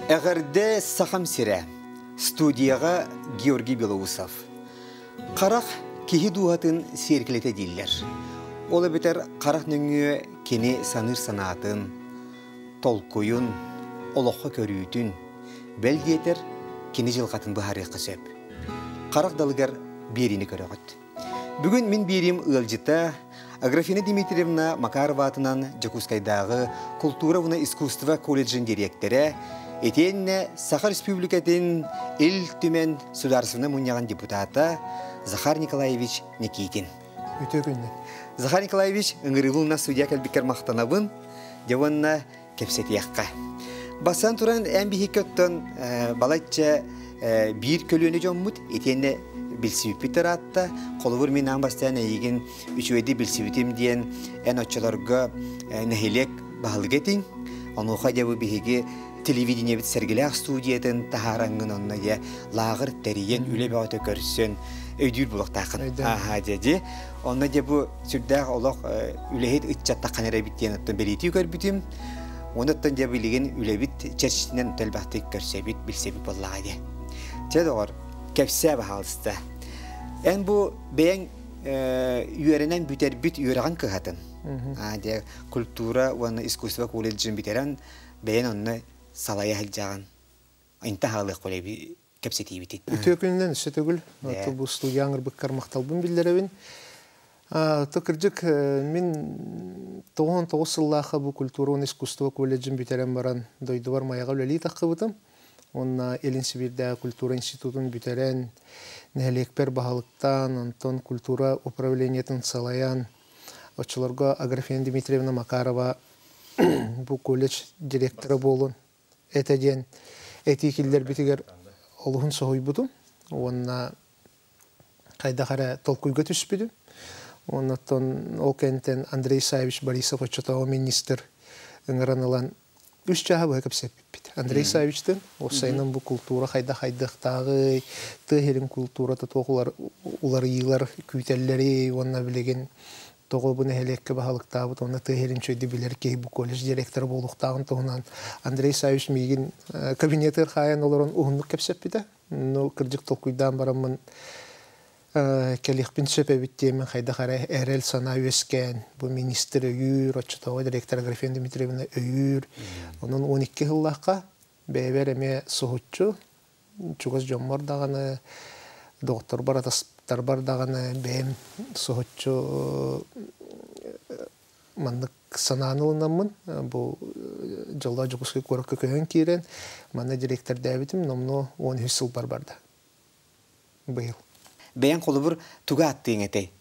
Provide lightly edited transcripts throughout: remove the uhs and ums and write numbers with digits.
Әгәрдә сахам сире. Студияға Георгий Белоусов. Қарақ кехи дуатын серкелете дейілер. Олы бітер қарақ нүңі кені саныр санатын, толкуйын, олыққа көрүйтін, бәлдетер кені жылқатын бұхары қысып. Қарақ далығар беріні көріғыт. Бүгін мен берім ұлжыта Аграфена Дмитриевна Макарова атынан Жакускайдағы культура искусство колледжін директоры, Этенне Сахар Республикатын ил түмен сударсывына мұнияған депутата Захар Николаевич Никитин. Захар Николаевич ұңырылуына судия кәлбікер мақтанабын, девонна кепсетияққа. Басан туран әмбихи көттін балайтча бір көлөне жоммут, етенне білсібіппітер атта, қолывыр мен амбастан әйген үшуеде білсібітім дейін ән отчаларға нәхелек бағылық етін, онуға дәуі бігеге телевидение бит сәргеләк студиятын тахараңын онна я лагыр тәрейен үле бәуті көрсін өйдүр бұлықтақын. Аха, деді. Онна де бұ сүрдәқ олық үлехет үтчаттаққан әрі біттен ұттын бәлеті көрбітім. Оныттан де білеген үлебіт чәршітінен ұтылбақты көрсебіт, білсебіт боллаға де. Теді оғыр, кәпсә бағалысты. Ән бұ бәйін үйерінен бүтер бүт үйеріған кығатын. Культура, искусство колледжін бітерен бәйін онны салая хәлжаған. Инта халық қолай кәпсетей бітет. Үтөкіннен үсі төгіл. Бұл студияңыр бұққар мақталбын білдеревін. Тұқыржық, мен 99 сыллақы бұл культура искусство колледжін бітерен баран дойды бар маяға өлелей таққы бұтым. Онна Элин Сибирді культура институтын бітерен нәлекпер бағалықтан, онтон культура управлениетін салаян, отчыларға Аграфена Дмитриевна Макарова бұл колледж директоры болын. Этеден этикиллер битигер олуһун соһуй бутум. Онна кайда хара толкуйга түспүдү. Оннан ол кентен Андрей Савич Борисов отчетова министр ыңыранылан үч жаһа бу кепсеп бит. Андрей Савичтен осайнын бу культура кайда хайдыктагы тыгырым культура татоолар улар йылар күйтеллери онна билеген тоғы бұны әлекке бағалықтабыт, оны тыгырым чөйді білер кей бұл колледж директоры болуқтағын тоғынан Андрей Савич мейгін кабинетер қайын оларын ұғынлық кепсеп біді. Кірдік толкуйдан барамын кәліқпін сөп әбіттемін қайда қарай әрел сана өскен, бұл министр өйір, отчетова директор Аграфена Дмитриевна өйір. Оның 12 ғыллаққа бәйбер әме сұғытчу, чуғыз жоммар дағаны, доктор баратастар бар дағаны бәйім сұғытчу мандық сананылынамын. Бұл жылда жүгіске көрікке күйен кейрен. Манда директор дәбітім, номны 13 сыл бар барды. Бұйыл. Бәйін қолы бір туға аттың әтей.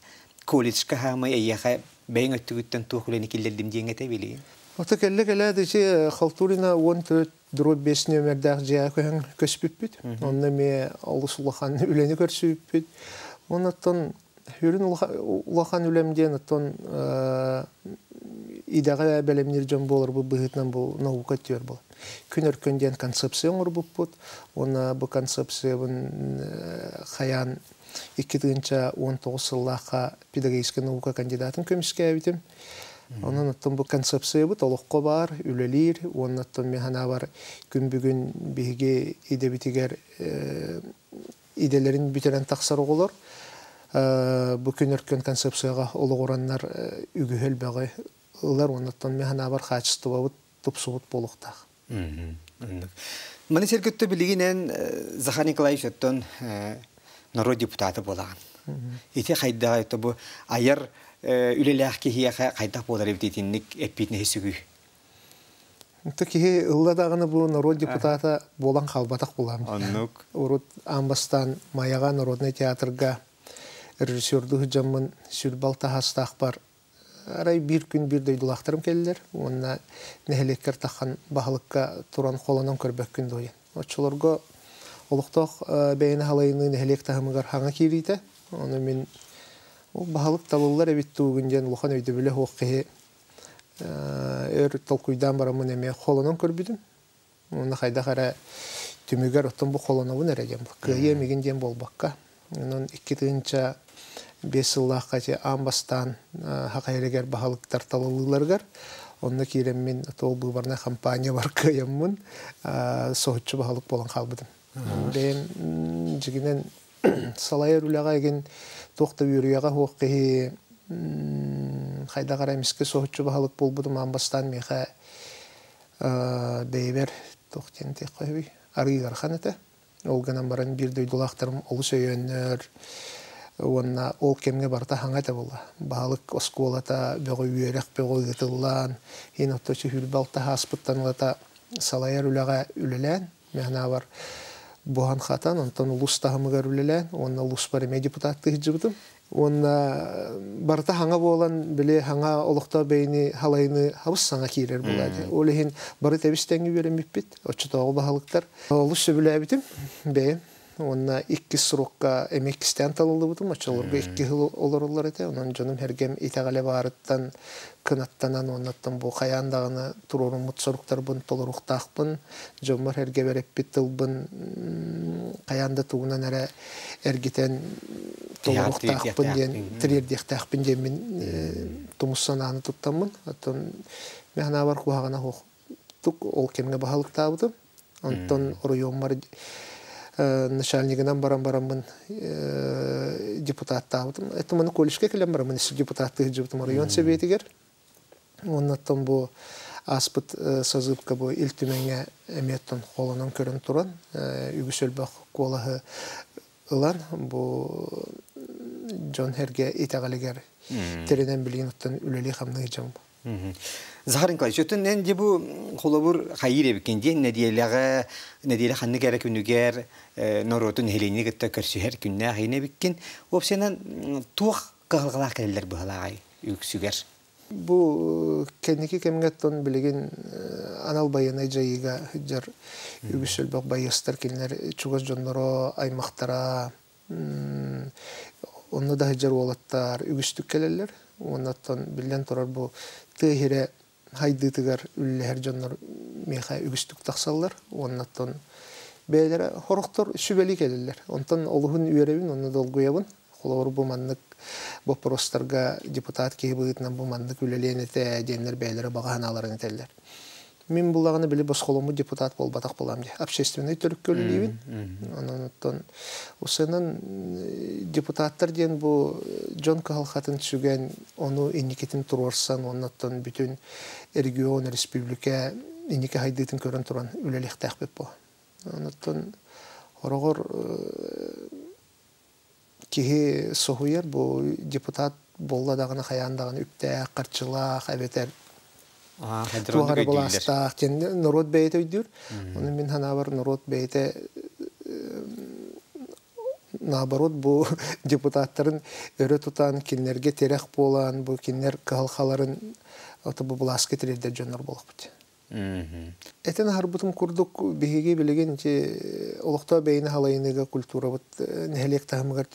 Колледжқа хамай әйяға бәйін өттігіттен туғылені келдердім дейін әтей белейін. Оты кәлі десе Халтурина 14-5 нөмірдәқ жия көйін көспіппіт. Онны ме Алысулахан үлені көрсіппіт. Оннаттан хүрін Улахан үлемден аттан идағы бәлемнер жон болыр бұл бұғытнан бұл науқа төр бұл. Күн өркөнден концепция оңыр бұппыт. Оны бұл концепция қаян 2019 сыллаққа педагогический наука кандидатын көміске әбітім. Onun bu konsepsiya bu toluqqa бар, ülelir, onun mehana var, gün bugün bihge ide bitiger idelerin bitiren taqsar olur. Bu günörkön konsepsiyaga oluq oranlar ügühel bağı ılar, onun mehana var, xaçısты babıt, tupsuğut boluqtaq. Mani serküttü bilginen Захар Николаевич öttön narod deputatı bolağın. Ete xaydağı bu ayar Ülelək ki, qayda bolar evdeytinlik epbetini hesügü. Ki, ılladağını bu narod deputata bolan qalbataq bulamız. Anlık. Urut ambastan mayağa Narodnay teatrga rejissördü hücamın sülbalta hastaq bar. Aray bir gün bir doydulaqtırım keldiler. Onna nehelekker taqan baxılıqqa turan qolanan körbək gün doyun. Oçularga oluqtaq bəyini halayını nehelek tağımıgar hağa kiriydi. Onu min Бағалық талылар әбетті өгінден ұлған өйді білі оққығы өр толкуйдан барамын әме қолынан көрбідім. Оны қайда қара түмігер ұттын бұл қоланауын әреген бұл. Қығы емегінден бол баққа. Оның 2-5 сыллаққа амбастан хақайрегер бағалықтар талылыларғар. Онна киреммин тол бубарна компания бар кыяммын соһуччу бахалык болан калбыдым. Бен жигинен салайыр үлага еген тохта үрүяга хоққи хайда карамиске соһуччу бахалык болбудум амбастан меха бейбер тохтен тек койбой арыгар ханете олганан баран бир дойдулактарым олу сөйөннөр онна ол кемге барта хаңата болла баалык осколата бөгө үйөрөк бөгө гытыллан ин отточу хүрбалта хаспыттанлата салайыр үлага үлелен мехна бар бухан хатан онтон улустахымыгар үлелен онна улус бар эме депутаттык жыбытым онна барта хаңа болан биле хаңа олукта бейни халайны хабыс саңа кирер булады олехин бары тебистенги беремиппит очтогу бахалыктар олус сөбүлөбүтүм бе онна 2 срокка эмекстен талылыбытым очолорго 2 жыл олорлар эте онун жонум хергем итагале барыттан кынаттанан оннаттан бу каяндагыны турурун мутсоруктар бун толоруктакпын жомор херге береппит тылбын каянда тугунан эре эргитен толоруктакпын ден тирдиктакпын ден мен тумуссананы туттаммын аттан мехна бар куагана хок тук ол кемге бахалыктабытым онтон районмар начальнигинен баран-баранмын депутаттабытым. Это маны коллежге келем барамын, isi депутаттык жыбытым район себетигер. Оннаттан бу аспыт созыпка бу ил түмеңе эметтен колунан көрүн туран, үгүсөлбөк колахы ылан бу Жон Херге итагалегер теренен билген оттан үлели хамны жам. Захар Николаевич, өтін әнде бұл қолабыр қайыр әбікенде недейлі қанны кәрі күнігер нұротын хелені күтті көрсігер күнне қайын әбікен. Опсенен туақ қағылғалақ кәлілер бұғалағай үксігер. Бұл кәнеке кәмгеттон білеген анал байыны жайыға жар үгісілбақ байыстар келінер чуғыз жонлары аймақтара оны да жар олаттар үгістік кәлілер. Оннаттан білден тұрар бұл тыгире хайдытыгар үлләһәр жоннор меха үгүстүк таксаллар оннаттан бәйләре хорохтор сүбели келелер онтан олуһун үеребин онны долгуябын холор бу маннык бу простарга депутат кебытнан бу маннык үлеленете деннер бәйләре баганаларын этеллер мен булаганы биле босхолому депутат болбатак болам ди общественный төркөлүбүн оннан усенен депутаттар ден бу Жон Калхатын түшүгөн ону иникетин турурсан оннан бүтүн регион республика иники хайдытын көрөн туран үлелектак беп бу оннан орогор кихи сохуер бу депутат болладагына хаяндагына үптэ карчылак абетер тугара боластак кен народ бейте үйдүр оны мен ханабар народ бейте наоборот бу депутаттарын өрө тутан кинлерге терек болан бу кинлер калхаларын ото бу буласкы тирдер жонор болупт. Этен харбутум курдук биһиги билеген чи олукта бейне халайыныга культура бут нехелек тахмыгар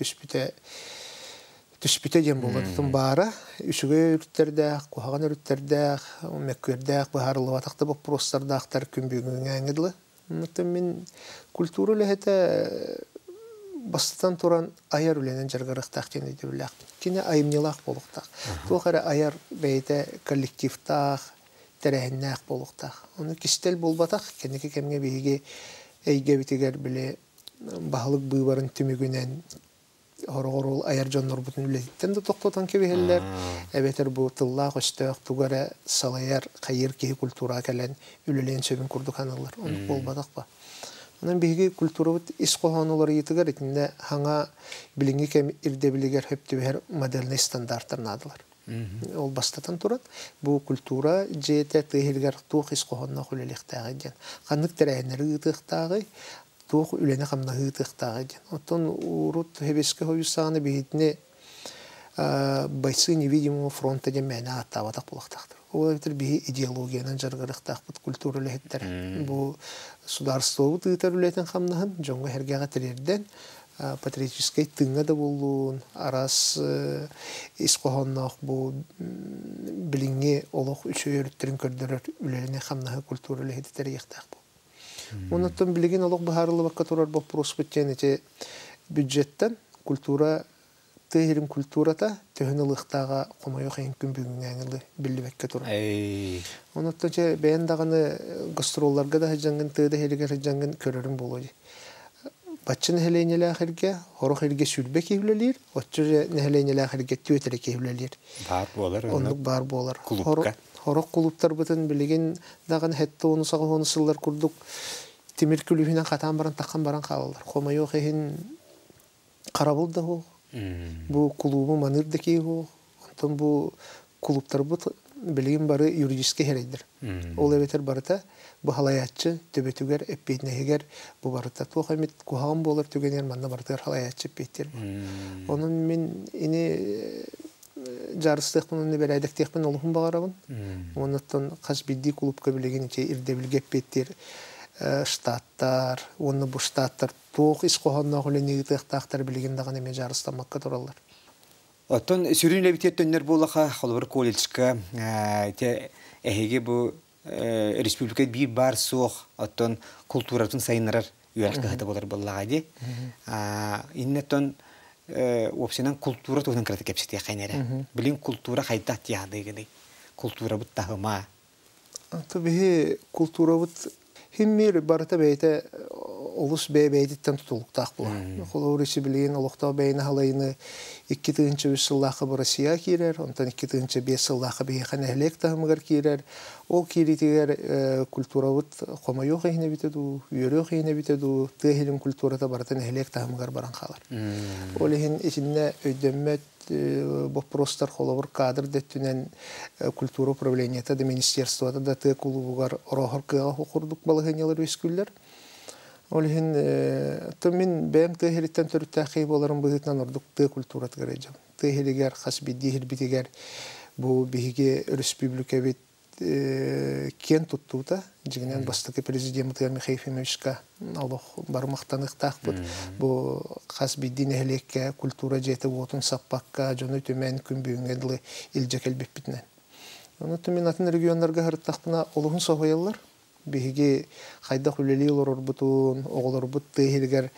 түспүтө дем болотун бара үчүгө үрттерде кухаган үрттерде меккерде бахарлы атакта бу простарда актар күнбүгүн аңыдлы. Мен культура лехете бастан туран аяр үленен жаргарыктак тен идүлак. Кине айымнылак болуктак. Тохара аяр бейте коллективтак, терехнак болуктак. Оны кистел болбатак, кенеке кемге биге эйге битигер биле баалык быйбарын түмүгүнен хорогорул аяр жоннор бутун үлеттен да токтотон кебелер. Эбетер бу тыллак өстөк тугара салаяр кайыр ки культура келен үлелен сөбүн курдук аналар. Оны болбатак ба. Онан биги культурабыт исқоһанулар йытыгар итинде хаңа билинги кем ирдебилигер хөптүбер модельный стандарттарын адылар. Ол бастатан турат. Бу культура жете тыгылгар тух исқоһанна хулелихтагы ден. Ханнык терәһнәре ытыктагы тух үлене хамна ытыктагы ден. Оттон урут хебеске хойсаны битне байсы невидимого фронта ден мәна аттаватак булактактыр. Ол битер би идеологиянан жаргарыктак бут культура лехеттер. Бу сударство тытар үлетен хамнаһын жоңго хергега тирерден патриотический тыңга да болуун арас исқоһоннох бу билинге олох үчөөрүттерин көрдөрөр үлелене хамнаһы культура лехеттер яктак бу. Онуттан билеген олох бахарлы бакка турар вопрос бүттен эте бюджеттен культура тыгерин культурата төһөнөлыктага комойох энкүн бүгүнгәнле биллибекке тура. Онуттача бәян даганы гастролларга да хәҗәнгән тыда хәлегә хәҗәнгән көрөрүм булды. Бачын хәләнелә хәлгә, хорох хәлгә сүлбек евлелер, отчы нәһәләнелә хәлгә төтәрә евлелер. Бар булар. Онлык бар булар. Клубка. Хорох клубтар бутын билеген даганы хәтта оны сагы оны сыллар курдук. Тимир күлүһенә хатан баран таккан баран калалар. Комойох һин карабыл да бу. Бу клубы манырдыки бу. Онтон бу клубтар бут билеген бары юридический хәрәйдер. Ол эбетер барыта бу халаятчы төбөтүгәр эппетнегер бу барыта тухамит куһаган болар түгенер манна барытыр халаятчы эппеттер. Onun мен ини жарыстык менен берәйдек техмен олухун багарабын. Оннан каш бидди клубка билеген че ирдебилге эппеттер штаттар, оны бу штаттар тоқ ис коханна хөлени тактар билеген дагы неме жарыстамакка туралар. Оттон сүрүнле битеттеннер болаха холбор колледжка те эһеге бу республика бир бар суох оттон культуратын сайыннарар юракка хата болар боллага ди. Иннетон опсенан культура тонан кратык кепсите кайнера. Билин культура хайта тиядыгыды. Культура бут тагыма. Табии культура бут химмир барата бейте олус бейбейдиттен тутулуктак була. Холорisi билген олукта бейне халайны 2-нче жыллакы бу Россия кирер, онтан 2-нче 5 жыллакы бейхан элек тагымгар кирер. Ол киритигер культура бут комойох эхне битеду, юрөх эхне битеду, тегелин культурата баратан элек тагымгар баран калар. Ол эхин ичинде өйдөммөт вопростар холовор кадр деттүнен культура управлениета да министерствода да те клубугар орохоркага хукурдук балыгынялар өскүллер. Олхин томин бем teheritten төрүттәхи боларын быгытнан ордук те культурат гаражам. Техелигер хас биддихил битигер бу биге республика бит кен туттута жигенен бастык президент Михаил Фемишка Аллах бармактаныктак бу хас биддин элекке культура жете отун саппакка жону төмен күнбүнгенле илжекел биппитнен. Аны томин атын регионнарга харыттакына олугун согоялар. Биһиги хайда хүлелилер орбутун, оголор бут tehilger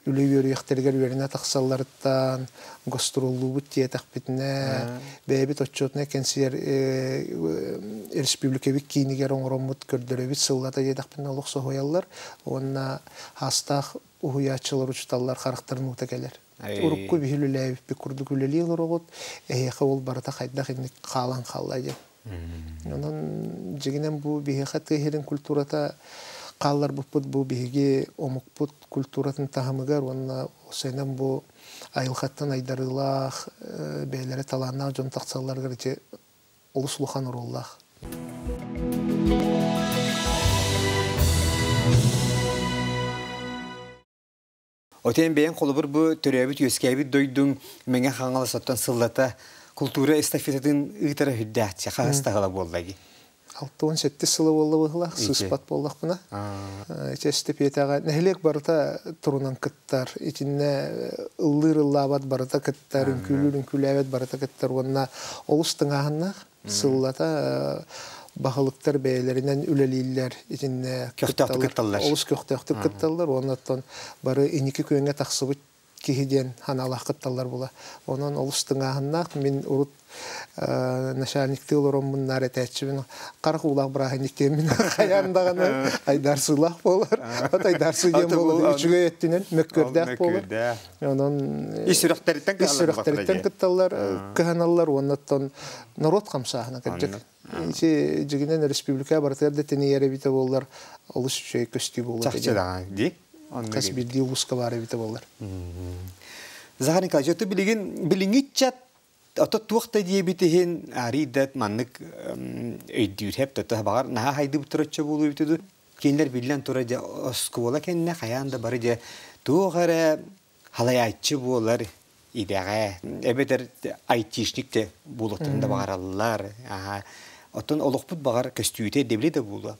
үлөйөр яхтергер үренә тахсаллардан гастроллу бут тиятакпитне, бебит отчетне кенсер республика бик кинигер оңромут көрдөрөбит сыллата ятакпитне олукса хояллар, онна хастах уячылар учталлар характарын утакелер. Урукку бихилүләй бик курду хүлелилер огот, эһе ол барата хайда хинник калан халлайды. Онан жигинен бу бихе tehilin культурата қаллар бұппыт бұл беге омықпыт культуратын тағымығар, онына осайнан бұл айылхаттан айдарылақ, бәйлері таланнақ, жон тақсалар ғырче олыс лұхан ұрыллақ. Отен бәйін қолы бір бұл түрәбіт өскәбіт дойдың мәңе қаңалы саттан сыллата культура эстафетатын ұйтары хүддәтші қағыстағыла болдagi. 6-17 сылы болы бұғылақ, сұспат болдақ бұна. Чәсті петаға нәхілек барыта тұрынан кіттар, итінне ұллыр-ұллабат барыта кіттар, үнкүлі әвет барыта кіттар, онына олыстың ағыннақ сыллата бағылықтар бәйлерінен үлелейлер, итінне олыс көқтеқті кітталар, оннаттан бары инекі күйіңе тақсыбыт кихиден ханалах кытталар була. Онон олустың ағыннақ мен урут начальникті олором мұннар әтәтші. Қарық улақ бірағынекен мен қаяндағаны айдарсылақ болар. От айдарсыден болар. Үчіге өттінен мөккөрдәк болар. Исүріқтәріттен кытталар, кыханалар, оннаттан народ қамсағына кірдік. Жігінен республика бартырды тені әрі біті болар. Олыс үшей көсті болар. Чақчыдаған, дей? Кас бирди улуска бары бите болар. Захарин кажеты билингитчат ата туакта дие битеген аридат маннык өйдүр хеп тата багар на хайды бутрача болу битеду. Кендер билен тура же оскола кенне хаянда бары же тугара халаячы болар идега. Эбетер айтишник те булатында багараллар. Отон олукпут багар көстүйтө дебледе болду.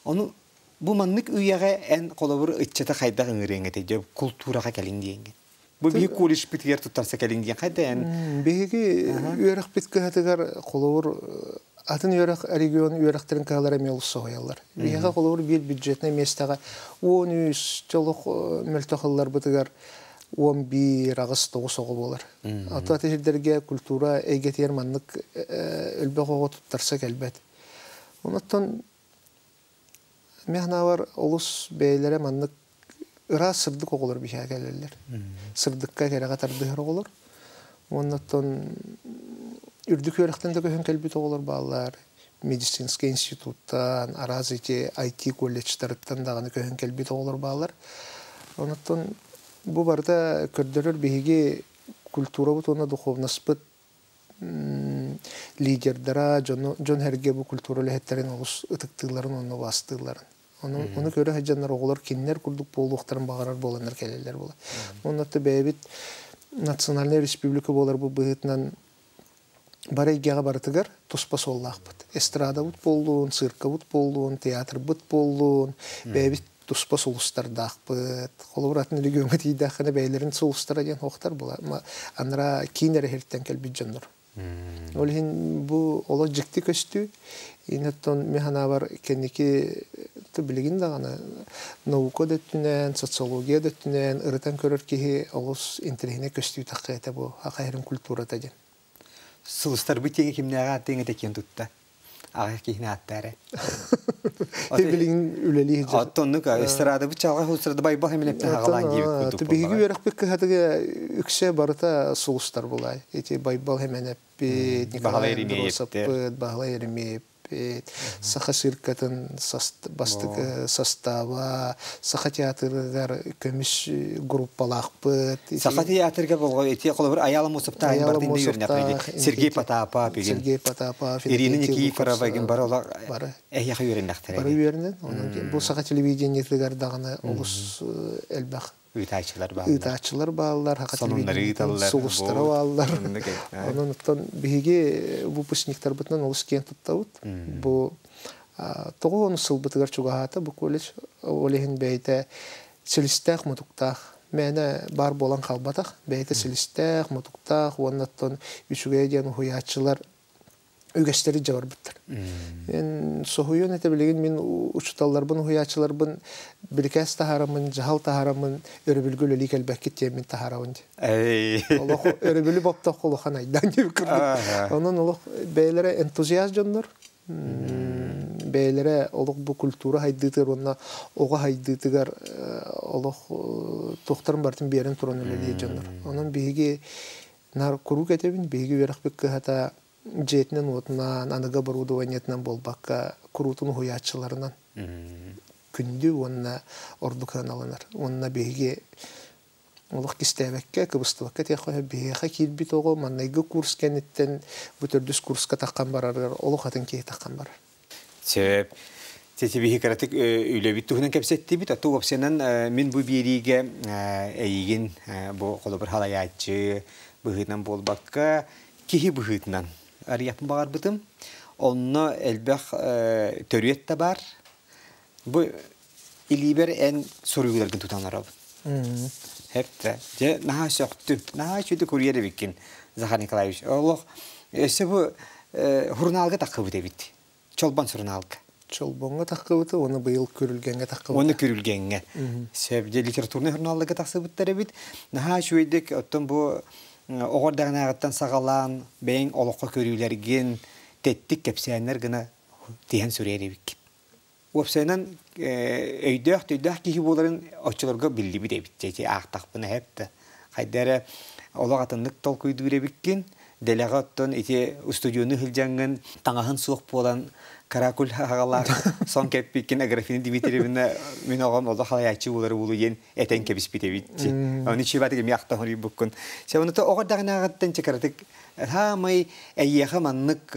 Оны bu manlık üyege en kolabur iççete kayda ngirengete je kulturaga kelingdienge. Bu bir kuliş bitger tutarsa kelingdiyen kayda en begi üyerak bitke hatigar kolabur atın üyerak region üyerakların kalara melusa koyallar. Begi kolabur bir bütçetine mestaga 13 çoluk mültahıllar bitigar 11 агыс 9 оғы болар. Ата тежердерге культура эйгетер маннык өлбөк оғы туттарса кәлбәт. Онаттан мехнавар олус бәйләре маннык ыра сырдык оғылар бихә кәлелер. Сырдыкка кәрәгә тардыгыр оғылар. Онаттан үрдүк өрәктен дә көһөн кәлбит оғылар балалар. Медицинский институттан, аразыки IT колледжтарыттан даганы көһөн кәлбит оғылар балалар. Онаттан бу барда көрдөрөр биһиги культура бутуна духовнаспыт лидердара жон херге бу культура лехеттерин олус ытыктыйларын онно бастыйларын. Оны көрө хаҗаннар оглар киннер курдук болдуктарын багарар боланнар келелер була. Оннаты бәбит национальный республика болар бу быһытнан барайгага бартыгар тоспа соллахпыт. Эстрада бут болдуун, цирка бут болдуун, театр бут болдуун, бәбит туспа солустардақпыт. Холовратын легөңгө тийдахына бәйлерин солустара ден хохтар була. Анра кинер херттен келбит жаннар. Олин бу ола жикти көстү. Инеттон механавар кенники билигин дагана наука дөттүнен, социология дөттүнен ырытан көрөр кихи олус интернетне көстү таккайта бу акайрын культурата ден. Солустар бу теңе кимнага теңе текен тутта. Ага кихне аттары. Билигин үлели хижа. Аттоннук эстрада бу чалга хусрада байбах эмелептен хагалан кийип кутуп. Биги берек бек хатыга үксе барыта солустар булай. Эти байбал хеменеп Николай Андроусов Баглай Еремеев Саха циркатын бастык состава, Саха театрдар көмүш группалакпыт. Саха театрга болгон эти колбур аялым усупта бардын үйрөнөп Сергей Потапов деген. Сергей Потапов, Ирина Никифорова деген бар олар. Эяхы үйрөнөктөр. Бар үйрөнөт. Бу Саха телевидениелер дагы улус элбах. Үйтачылар бар. Үйтачылар балалар, хакы телевидениелер, сулустар балалар. Онуттан биги выпускниктар бутнан улус кен туттабыт. Бу 9 сыл бытыгар чугахата бу колледж олехин бейте селистах мутуктах. Мәне бар болан калбатах, бейте селистах мутуктах, онуттан үчүгө ден хуячылар үгәстәре җавар биттер. Мен сохуйон әтә белеген мин учталларбын, хуячыларбын, билкәс таһарамын, җахал таһарамын, өрбүлгүле ликәл бәккет мен таһаравын. Аллаһ өрбүле бапта холхан айдан дип кирде. Онан Аллаһ бәйләре энтузиаст җоннор. Бәйләре Аллаһ бу культура хайдытыр, онна ога хайдытыгар Аллаһ тохтарын бартын берен турын эле җоннор. Онан биге нар куру кетебин, биге верах бек хата жетнен отынан, аныга оборудованиетнен болбакка курутун хуячыларынан. Күндү онна ордукан алынар. Онна беге олық кистебекке, кыбыстыбакка тияққа беге килбит ого, маннайгы курс кенеттен бүтердүс курска таққан барарыр, олық атын кей таққан барар. Сөп, тете беге каратык үйлебит туһунан кепсетти бит, ату опсенен мен бу бириге эйген бу қолы бір халаячы быһытнан болбакка кихи быһытнан арияпын бағар бытым. Онно элбэх төрүет та бар. Бу илибер эн соруйгуларгын тутанар об. Хепте. Же наха сөктү. Наха чөйдү көрүере биккен Захар Николаевич. Олох эсе бу журналга такыбыт эбит. Чолбан журналга. Чолбонга такыбыт, оны быйыл көрүлгенге такыбыт. Оны көрүлгенге. Себде литературный журналга такыбыттар эбит. Наха чөйдүк оттон бу оғырдағынағыттан сағалан, бәйін олыққа көрілерген теттік кәпсәйінлер гына тиген сүрері бік. Өпсәйінен өйдәқ кейі боларын очыларға білді біде бітті. Ақтақ бұны әпті. Қайдары олақ атындық тол көйді біре біккен. Дәліға оттан студионы хілжаңын таңағын суық болан Каракул хағалар сон кәппеккен Аграфина Дмитриевна мен оғам олда халаячы олары болу ен әтен кәбіс бите бітті. Оны чебатыға мияқтан ғыры бұққын. Сәуыныта оғырдағын ағыттан чекаратық хамай әйеға маннық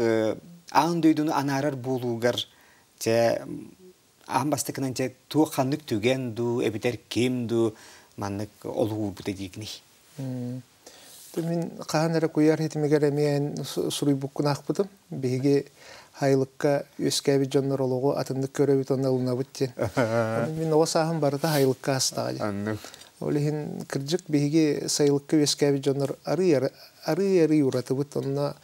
ағын дөйдіні анарар болуғар. Ағын бастықынан туы қанық түген ду, әбітер кем ду маннық олуғы бұты дейгіні. Мен қаған әрі көйер етімегер әмейін сұруй бұққын ақпыдым. Беге Хайлыкка өскәби жоннор олого атындык көрөбүт онна улна бутте. Мен осагым барда хайлыкка астагы. Олихин кыржык биги сайлыкка өскәби жоннор ары юратыбыт онна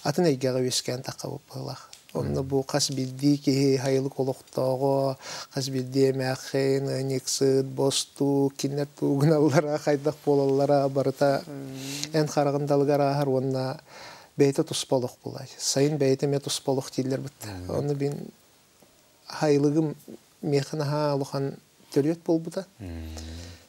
атын эйгеге өскән такабып булак. Онна бу кас билди ки хайлык олоктого, кас билди мәхен, никсыт, босту, кинер тугналлара, хайдак болаллара барыта эн харагындалгара хар онна бейте туспалык булай. Сайын бейте ме туспалык тилер бит. Оны бин хайлыгым механаха алухан төрөт болбута.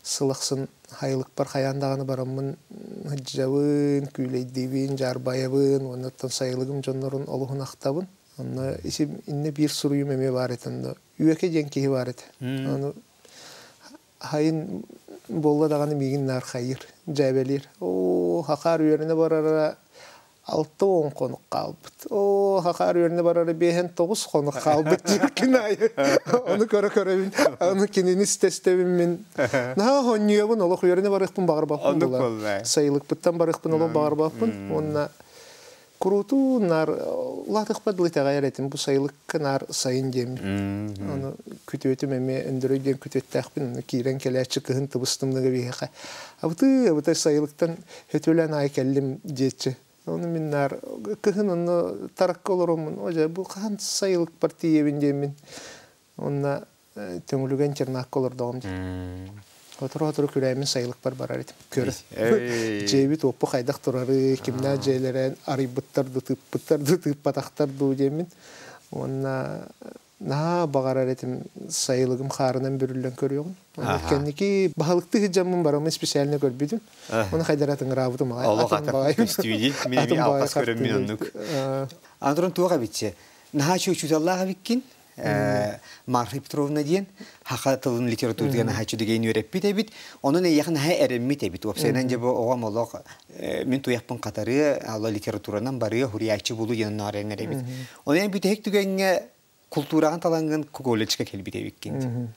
Сылыксын хайлык бар хаяндаганы барамын хыджабын, күлейдибин, жарбаябын, оннан сайылыгым жоннорун олугун актабын. Онна исим инне бир суруйум эме бар этенде. Үеке денки бар эте. Аны хайын болла даганы мигин нар хайыр, жабелер. О, хакар үйөрүнө барара 6-10 конук калбыт. О, хакар үйөрүнө барара 5-9 конук калбыт. Кинай. Аны көрө-көрөбүн. Аны кинини тестебин мен. На хоньёбун олук үйөрүнө барыкпын багырбаппын. Сайылык буттан барыкпын олук багырбаппын. Онна Круту нар латык падлыта гайретим бу сайылык нар сайын дем. Аны күтөтүм эме өндөрөйден күтөттәкпин кирен келәче кыһын тыбыстымдыгы бихе. Абыты сайылыктан хөтөлән ай келдим жетче. Аны мин нар кыһын аны таракколорум. Ожа бу кан сайылык партиябин демин. Онна төңлүгән чернакколор дагым. Отыр күрәмен сайылык бар этим. Көрө. Жеби топу кайдак турары, кимнә җәйләрен арыйбыттар дутып патактар ду демин. Онна на багарар этим сайылыгым харынан бүрүлгән көрөйм. Кенники баһалыкты хиҗамым барамы специально көрбүдүм. Оны кайдаратың рабытым ага. Аллага студия мине алкас көрөм минонук. Андрон туга битче. Наха чучуталлага биккин. Марфа Петровна диен хакатылын литература деген хачы деген үйрәппит бит. Onun yakın ha erimit bit. Вапсенен же бу огамолок мен туяппын катары алла литературанан бары хуриячы булу янына реңер бит. Onun бит хек түгенге культураган таланган колледжга келбит биккен.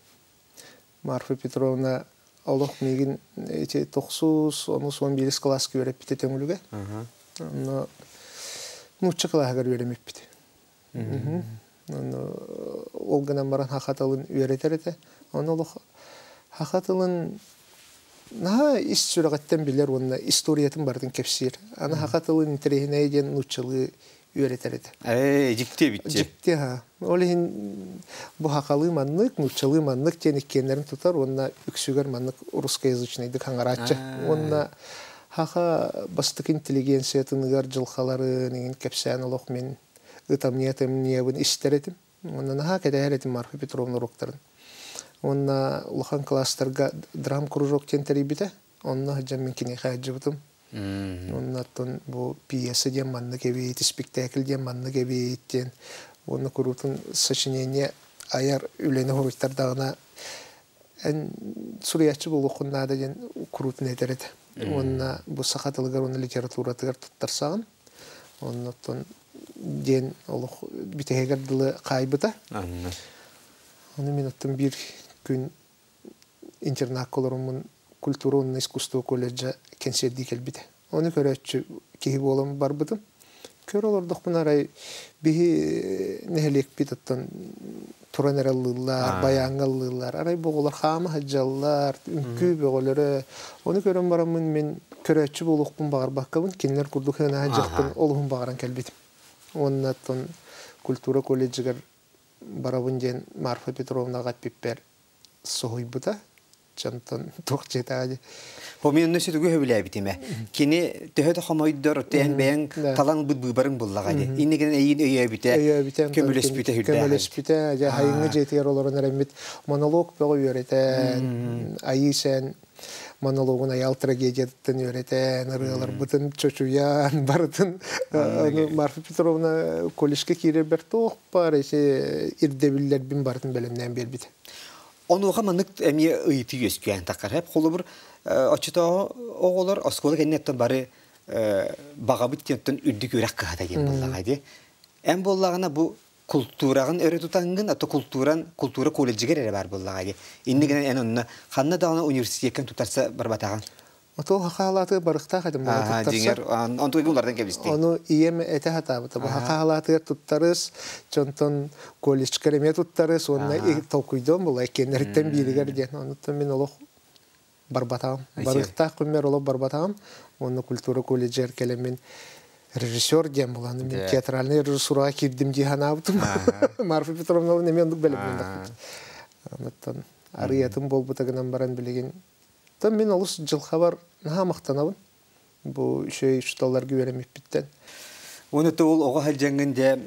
Марфа Петровна Аллах мигин эти 9-11 класска үйрәппит теңлүгө. Но мучча класска үйрәмеппит. Олганан баран хакатылын үйрәтерәте. Аны хакатылын на историяттан билер онна историятын бардын кепсир. Аны хакатылын интерегенә дигән нучылы үйрәтерәте. Җикте бит. Җикте ха. Олин бу хакалы маннык, нучылы маннык тенеккеннәрен тутар, онна үксүгәр маннык русскоязычный ди хаңарачы. Онна хака бастык интеллигенциятын гар җылхалары нигән кепсән олык мен Ытамниятым небін истеретим. Онна наха кәдәһәретим Марфа Петровна уроктарын. Онна улахан класстарга драм кружок тентери бите. Онна хаҗам мен кине хаҗыбытым. Онна тон бу пьеса дигән манны кебит, спектакль дигән манны кебит. Онна курутун сочинение аяр үлене хуруттар дагына эн суриячы булукунна дигән курутун этерет. Онна бу сахатылыгар онна литература тигәр туттарсагын. Онна тон ден олох битегер дылы кайбыта. Аны мен аттым бир күн интернат колорумун культурный искусство колледжа кенседи келбите. Аны көрөчү кеһи болом барбытым. Көрөлөрдүк мынарай бихи нехелек битаттан туранераллылар, баяңгаллылар, арай боголар хама хаҗаллар, үнкү боголары. Аны көрөм барамын мен көрөчү болукпун багарбаккабын, кинлер курдукана хаҗакпын, олугун багаран келбитим. Оннаттан культура колледжигер барабын ден Марфа Петровна гаппер сойбута чантан тохчетади. Помин нөсөтүгө хөбүләй битеме. Кини төһөтө хамойдор тен бен талан быбырың буллагады. Иннеген эйин өйө бите. Көмөлөс бите хүдә. Көмөлөс бите. Я хайыңы жетер олорун эремит монолог бөгө үйрәтә. Айсен монологун аял трагедияттан үйрәтә. Нырылар бутын чочуян бардын. Марфа Петровна колледжге кире бер тох бар эше ирдебиллер бин бардын белемнән бер бит. Онуга манык эми ыйты өскән такар. Хеп колы бер очто оголор осколы кеннеттен бары багабыт кенттен үддүк үрәк кыһата ген буллагайды. Эм буллагына бу культурагын өйрөтүтангын ата культура колледжге эре бар буллагайды. Иннеген энонна ханна дагына университеттен тутарса бар батаган. Ото хакалаты барыкта хадым тутарса. Дигер антуй булардан кебисти. Аны ием эте хатабыты. Бу хакалаты туттарыс, чонтон колледжге эме туттарыс, онна толкуйдон булай кенерден биригер ден. Аны мен олох барбатам. Барыкта күмер олох барбатам. Оны культура колледжер келемен режиссер дем буланы мен театральный режиссурга кирдим диханабытым. Марфа Петровна немендик белемендик. Анаттан арыятым болбутагынан баран билеген. Тан мен олус жылхабар наха мактанабын. Бу шөй шталлар гүберемип биттен. Оны ул ога халжангында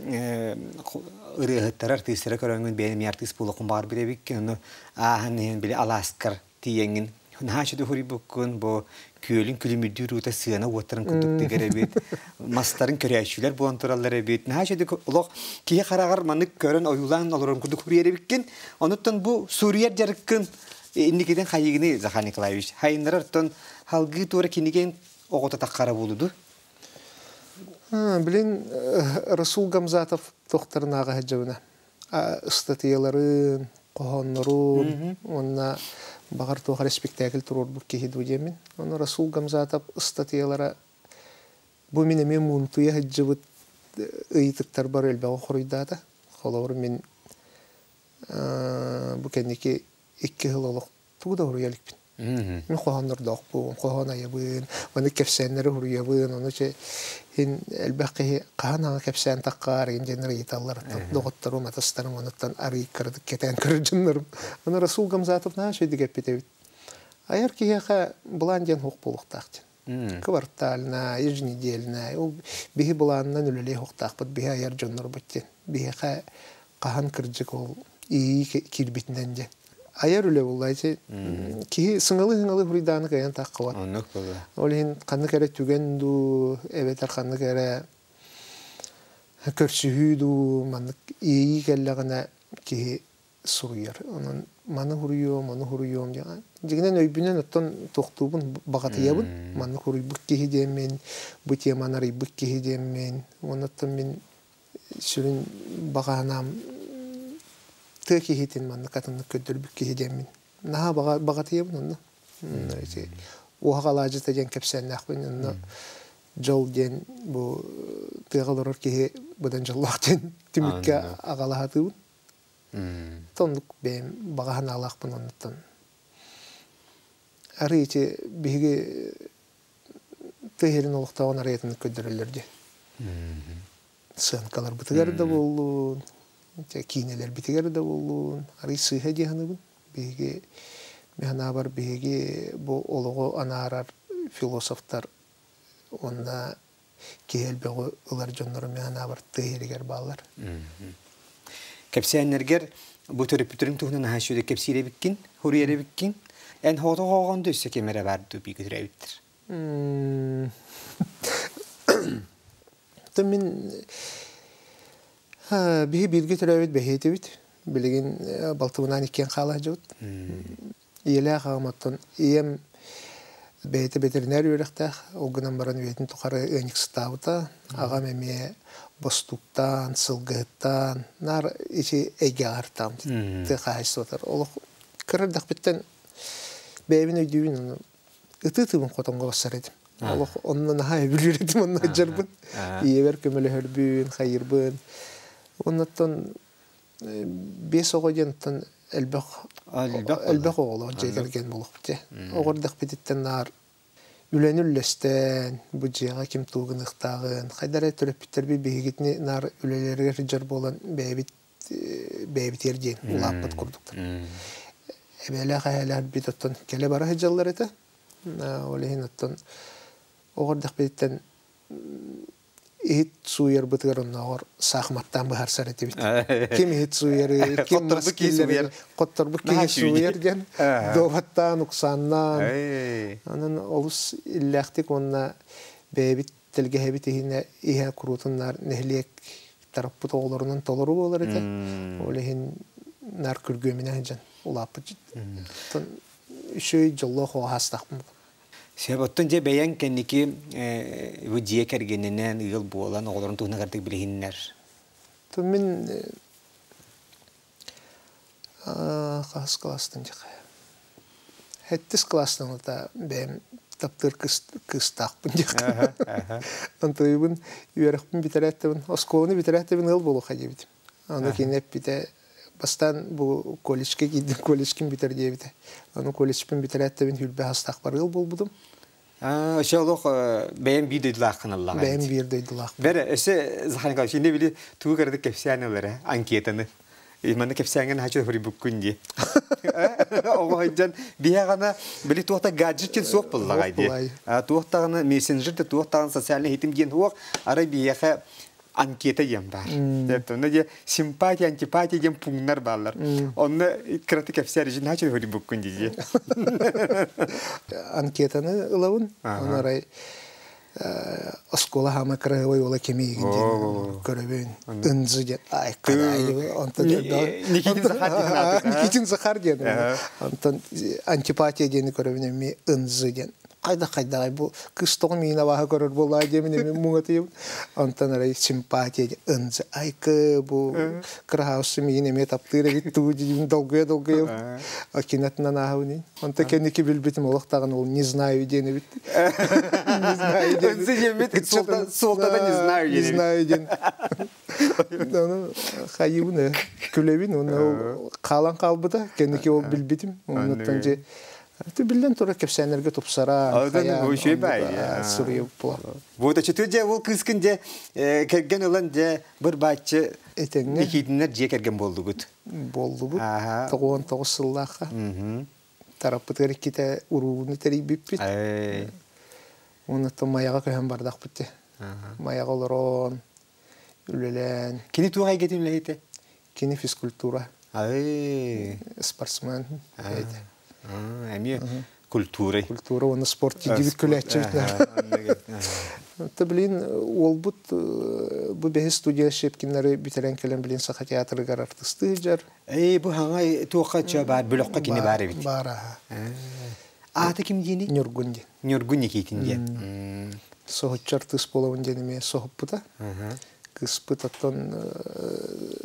ырыгыттар артисттер көрөнгөн бени артист булукун бар биребик. Оны аханын биле Аласкар тиеңин. Нахашыды хури буккун бу күөлүн күлүмүдү рута сыана уоттарын күндүк дегеребит. Мастарын көрөчүлөр буан тураллар эбит. Нахашыды улок кие карагар манык көрөн оюлан олорун күндүк хурьеребиккен. Онуттан бу Сурия жарыккын индикеден хайыгыны Захар Николаевич. Хайындарартан халгы тура киниген огота таккара болуду. Билин Расул Гамзатов тохтарнага хаҗабына. Статьяларын, кохоннорун, онна багар тохар спектакль турор бу кехиду демен. Оны Расул Гамзатов статьялары бу мене мунтуя хаҗабыт ыйтыктар бар элбә хорыйдада. Холор мен бу кенеке 2 ел олық туда урыялыкпин. Мен кохоннор докпу, кохона ябын, аны кепсеннери урыябын, аны че хин элбәккә кана кепсен таккар инженер италлар доготтару матастарым онуттан ары кырдык кетен кыржыннарым. Аны Расул Гамзатов на шеди гепетебит. Аяр кияха бланден хук болуктакчы. Квартальна, еженедельна, ул бихи буланнан үлеле хуктакпыт, бихи аяр жоннор бутте. Бихи кахан кыржык ул ии кирбитинен же. Аяр үле буллайчы ки сыңалы хуриданы каян таккыва. Онук болду. Олин канны кере түгенду, эбетер канны кере көрсүһүдү, маннык ии келлегене ки суруяр. Онун маны хуруйом деген. Дигинен өйбүнөн оттон токтубун багатыябын. Маны хуруйбук ки демен, бу теманары бук ки демен. Онуттан мен сүрүн баганам тәки хитин манны катынны көддөрбүк кидемин. Наха багатыябын онны. Уагалажы теген кепсеннахпын онны. Жол ден бу тыгалорор ки будан жоллактен тимикке агалахатыбын. Тондук бем багахан алакпын оннуттан. Арыйчы биги тыгерин олуктаган арыятын көддөрөлөрдү. Сынкалар бутыгар да болду. Кинелер битигер да болуун, ары сыйха дияханыбын. Беге механа бар, беге бу олого анаарар философтар онда кеелбегі ылар жоннору механа бар тыйеригер балар. Кепсияннергер бу төрөпүтүрүн туһунан хашуде кепсиеребиккин, хурьеребиккин, эн хото когондо үсө кемере барды бигүрөбүттүр. Тэмин биһи билги төрөбүт бехетебит билигин балтыбынан иккен кала жут иеле агаматтан ием бейте ветеринар үректах огынан баран үетин тухары ыникстаута ага меме бостуктан сылгыттан нар ичи эгартам ты хайсотар ол кырдак биттен бебин өйдүбүн ытытыбын котонго басарыдым ол оннан хай билүрөдүм оннан жарбын иебер көмөлөһөрбүн хайырбын оннан бес огоентен элбэх оголо жегерген болупты. Огордак бититтен нар үленүллестен бужега ким тугыныктагын кайдара төрөпүттер бигитни нар үлелерге жар болон бебитер ден улаппыт курдуктар. Эбеле хаялар битоттон келе бара хыжаллар эте. Олехинаттан огордак бититтен ит суйер бытырыннагыр сахматтан бахар саретибит. Ким ит суйер, ким маскилер, котторбук ки суйер ген, доваттан уксаннан. Анан олус иллахтик онна бебит телгехебит ихине иха крутуннар нехлек тараппут оголорунан толору болар эте. Олехин нар күргөмүнөн жан улаппыт. Шөй жолло хастакмын. Себоттон же бәян кенники бу жие кергененен ыл болан оголорун тугна картык билихиннер. Мен кас класстан жака. Хеттис класстан да бем таптыр кыстакпын жака. Антойбун үйрөкпүн битереттебин, осколуну битереттебин ыл болу хажебит. Аны кинеп бите бастан бу колледжге кидим, колледжкин битер дебите. Аны колледжпен битереттебин хүлбе хастак бар ыл болбудум. Şoluk beğen bir duydular kanallar. Beğen bir duydular. Bere ese Zaharin şimdi bile tuğ kardı kefsiyanelere anketanı. İmanı kefsiyanın haçı hori bukkunji. O hocam bir yana bile tuğta gadget için soğuk buldağıydı. Tuğtağını messenger'de tuğtağın sosyal eğitim diyen huak ara bir yana anketa yem var. Onda ya simpati antipati yem punlar bağlar. Onda kritik kefsiyar için haçı hori bukkunji. Anketanı ılavun. Onlara Oskola hama krahoy ola kemiği gidin. Köröbün ınzı diyen. Ay kadaylı. Nikitin zahar diyen. Ondan antipatiya diyeni köröbün emi ınzı diyen. Kayda bu kız toğun miyine vaha körör bollay diyemin emi muğatıyım. Ondan aray simpatiya diyen. Inzı. Ay bu krahausu miyine emi taptığıyla gittu diyen. Dolguya. Akinatından ahavuni. Ondan kendiki bilbitim olaqtağın ol. Не знаю diyeni bitti. Не знаю diyeni. Önce yemet soltadan не знаю diyeni. Onu hayıbını külevin. Onu kalan kalbıda. Kendiki ol bilbitim. Ondan önce bilden sonra kefsenerge topsara. Ağdan bu şey bay. Suriye bu. Bu da çıtırca o kıskınca kergen olanca bir bahçe nikidinler diye kergen boldu gut. Boldu bu. Toğun toğusullaha. Tarapı terikite uruğunu terip bipit. Onu da mayağa köhen bardak bitti. Mayağa oloron, ülelen. Kini tuğay getimle hite? Kini fiskultura. Sportsman. Emi kulturi. Kultura, onu sportçı gibi külahçı bitler. Tabilin, olbut bu behi studiya şepkinleri biteren kelen bilin saha teatrı gar artistı. Bu hana tuğaça bar, blokka kini bari bit. Bara. Adı kim diyeni? Nurgun diyen. Nurgun yekitin diye. Sohutçu artist bolavun denime sohup bu da. Kıspı tattan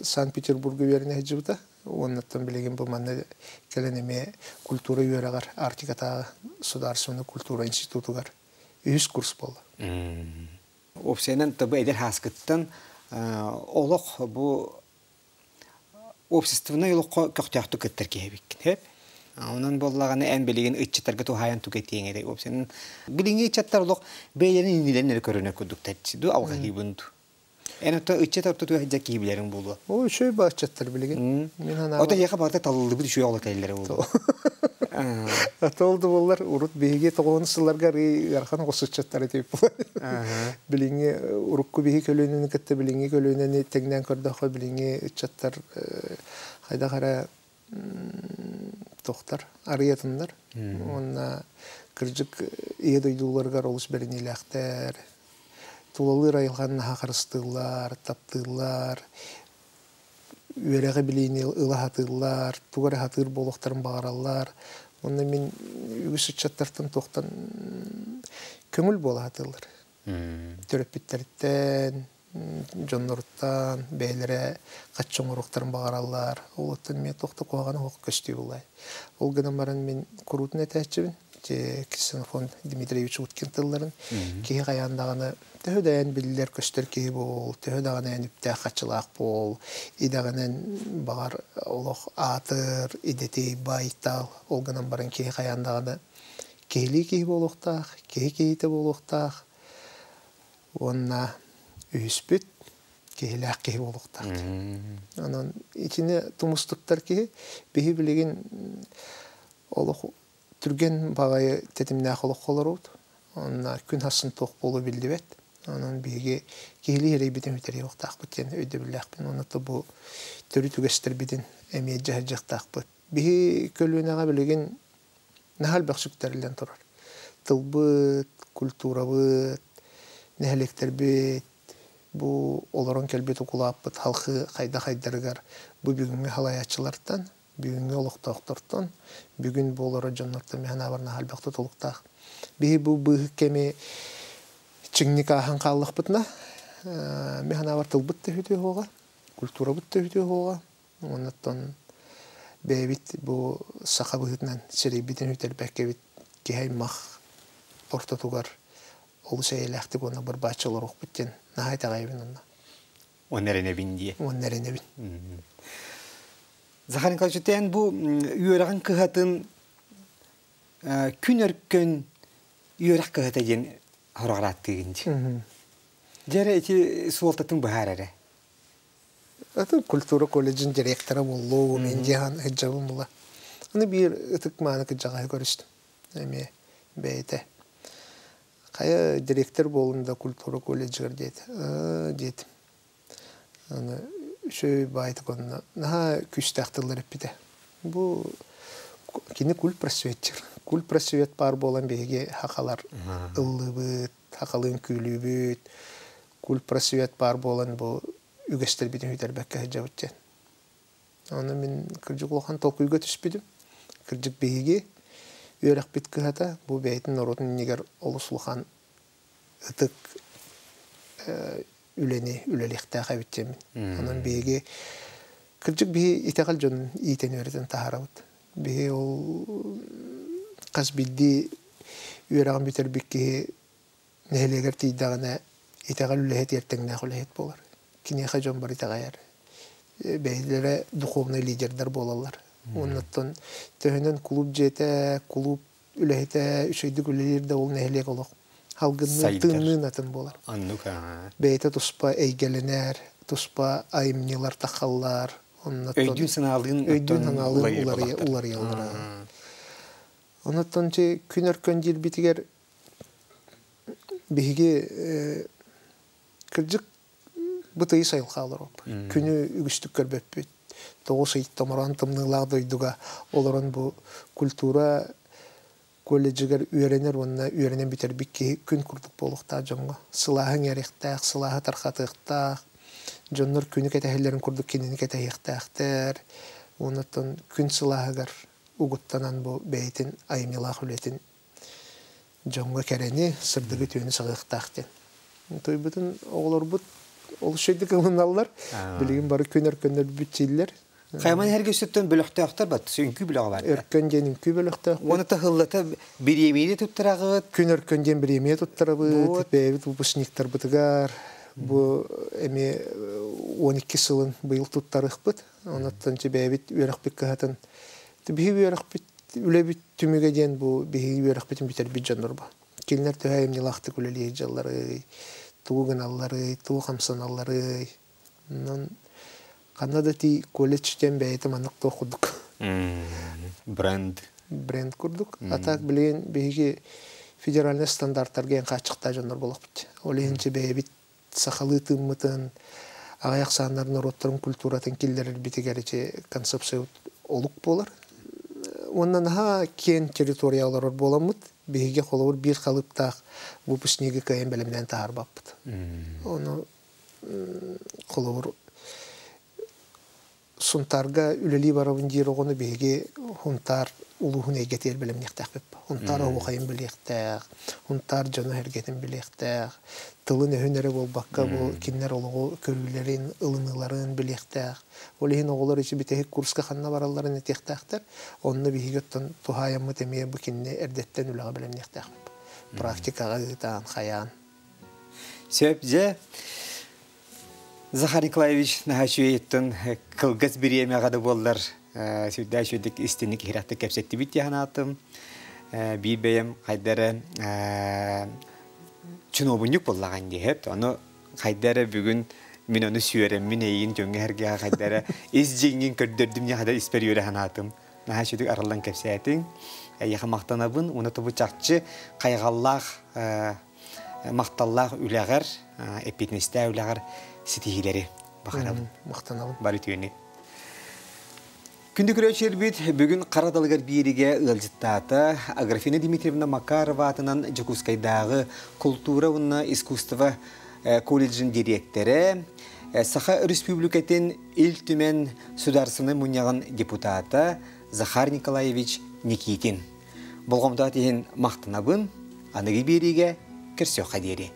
Sankt-Peterburg'u verine hecib da. Ondan bilegen bu manna keleneme kultura yöregar. Artikata Sudarsvani Kultura İnstitutu gar. 100 kurs bolu. Opsiyonun tabi eder haskıttan olaq bu opsistivna yolu köktüktü kıttır kehebik. Hep. Onun bollağını en bilegen iççitarga tuhayan tükettiğin edek opsiyonun. Bilenge iççattar olaq beylerin indilenleri körüne kuduk terçi. Du avga hibundu. En hatta iççatar tutu hacak gibilerin bolu. O şey bahçettir bilegen. O da yaka barda talıldı bir düşüyor olaq elleri oldu. Ata oldu bollar urut bege toğun sıllarga yarxan qosuçatlar etip. Bilenge urukku bege kölönünü kette bilenge kölönünü tegnen kördaxo bilenge çattar hayda qara toxtar arıyatınlar. Onna kırcık iyi duydularga olus berinilaxtar. Tulalı rayılgan haqarıstılar, taptılar. Üreğe bileyni ılahatırlar, tuğara hatır boluqtarın bağırallar. Onda men ügüsü çattartan toqtan köngül bolahatırlar. Töröpitlerden, jonnoruttan, beylere qaççın uruqtarın bağırallar. Oğluttan men toqta qoğanı oq köstü bulay. Ol gıdan baran men kurutun etəçibin. Ksenofon Dmitrievich Utkintılların ki qayandağını töhödəyen bilirler köstür ki bol, töhödəyen üptə qaçılaq bol, idağının bağır oluq atır, ideti baytal, olğanan baran ki qayandağını kehli ki boluqtaq, kehite boluqtaq, onna üspüt kehilaq ki boluqtaq. Onun içine tumustuklar ki bihi bilgin oluq Türgen bağayı tetimnaq oluq olarud. Onlar gün hasın toq bolu bildi bet. Onun bilgi gehli yeri bidin üteri oqtaq biten öde billaq bin. Onu da bu törü tügestir bidin emeye jahajaqtaq bit. Bihi kölünağa bilgin nahal baqsukterilen turar. Tılbıt, kulturabıt, nehelekter bit. Bu olaran kelbet okulap bit. Halkı qayda-qaydarıgar bu bugünge halayatçılardan. Bugünkü oluqtaqtardan, bugün bu olara jannatda mehana barna halbaqta toluqtaq. Bihi bu kemi çingnik ahan qallıq bitna, mehana bar tılbıt da hütü hoğa, kultura bit da hütü hoğa. Ondan bebit bu saqa bıhıtnan seri bitin hütel bəkkebit kihay maq orta tugar olu seyelaqtik ona bir bahçalar oq bitten nahayta qaybin onna. Onların evin diye. Onların evin. Zaharin Kalçıtayan bu üyeleğin kıhatın kün örkün үйрәк кыһыта ден хорограттыгынчы. Жәрі эти суолтатын бахар әрі? Это культура колледжин директора болу, мен жахан хеджабым була. Аны бир ытык мааны кыджагай көрүстүм. Эме бейте. Кая директор болунда культура колледжер дейт. Дейт. Аны шөй байты конна. Наха күстактылар эппите. Бу кини культ просветтер. Культ просвет бар болан беге хакалар ыллыбыт, хакалын күлүбүт. Культ просвет бар болан бу үгестер битен үтер бәккә хеджабыттен. Аны мен кыржык улахан толкуйга түспедім. Кыржык бейге үйрәк бит кыхата, бу бәйтін народын негер олысулахан ытык үлелектә қабиттен мен. Анан бейге кыржык бейге итеғал жонын иетен өретін тахарабыт. Бейге ол қаз билді үйрәғын бітер бекке нәхелегер тейдағына итеғал үләхет ертеңіне құләхет болар. Кинеха жон бар итагаяр. Бәйләре духовный лидердар болалар. Оннан төһөнөн клуб жете, клуб үләһете, үшөйдүк үләләрдә ул нәһлек олок. Халгынны тыннын атын болар. Аннука. Бәйте туспа әйгәленәр, туспа айымнылар тахаллар. Оннан өйдүн сыналын улар яллар. Оннан че күнөркөн жил битигер биге кыржык бытый сайылқалар оп. Күні үгістік көрбеппет. Тоғыз айттамаран тымнылар дойдуға оларын бұл культура колледжігер үйренер, онына үйренен бітер бікке күн күрдік болуқта жоңға. Сылағын әріқтақ, сылағы тарқатықтақ, жонлар күні кәтәхелерін күрдік кенені кәтәхіқтақтар. Онытын күн сылағығар ұғыттанан бұл бәйтін айымилақ үлетін жоңға кәрені сырдығы түйіні сағықтақтен. Той бұтын оғылар бұт ол шөйдік ылыналар, білген бары көнер бүтчейлер. Қайман әрге сөттен бөліқті ақтар бат, сөйінкі бөліға бар. Өркен денің кі бөліқті ақтар. Оны тағыллата бір емейді тұттырағыд. Көнөркөн ден бір емей тұттырабыд, бәйбіт ұпысниктар бұтығар. Бұл әме 12 сылын бұйыл тұттарық бұд. Онаттан че бәйбіт өріқ бік қағатын. Бігі өріқ біт, үлі біт түміге ден бұл бігі өріқ бітін бітер біт жаныр ба. Келінер төәйімні лақты көлелей жаллары. Туғын аллары, туғы қамсаналары. Қанада ти колледжтен бәйетім анық тоқудық. Бренд күрдік. Атақ білген бейге федеральный стандарттарға ең қачықта жанар болақ біт. Ол енші бәйбіт сақалы тыммытын, ағаяқ сағанларын роттарын культуратын келдерір бітігеріче концепция олық болар. Оннан кен территориялар боламыд. Беге қолауыр бір қалыптақ выпускнигі кәйін бәлімден тағар баппыд. Оны қолауыр сұнтарға үлелі барабын дейір оғыны беге ұнтар ұлығын әйгетер бәлімнектәқ бәп. Ұнтар оғайын білектәқ, ұнтар жоны әргетін білектәқ, тылын өңірі бол баққа бұл кеннер олығы көрілерін, ылыныларын білектәқ. Ол ең оғылар үші бітәйік курсқа қанна бараларын әтектәқтір. Онны бейгеттен тұхайымы тәмейі бұл кенне әрдеттен үліға бәлімнектәқ бәп. Практикаға ғытан, қаян. Сөп же, Захар Николаевич нахашуеттен кылгыз бір емеғады болдар. Сөйді шөйдік істенік хиратты кәпсетті бітті ханатым. Bir beyim kaydere çınobunluk bollağın deyip, onu kaydere bugün min onu süyerem, min eyin jönge herge kaydere izcingin kördürdüm ya kadar isper yöre hanatım. Naha şöydük aralan kepseyetin. Yağı maqtanabın, onu tabu çakçı kaygallaq, maqtallaq üleğer, epitneste üleğer sitihileri bakarabın. Maqtanabın. Bari tüyeni. Күнді көрәшер бет, бүгін Қарадалғар бейіріге ұлжыттаты Аграфина Дмитриевна Макарова атынан Жакускайдағы культура ұнна искусства колледжін директоры, Саха Республикатын Ил-Түмен Сударсыны мұнияған депутаты Захар Николаевич Никитин. Болғамда теген мақтынабын, анығы бейіріге кірсе қадері.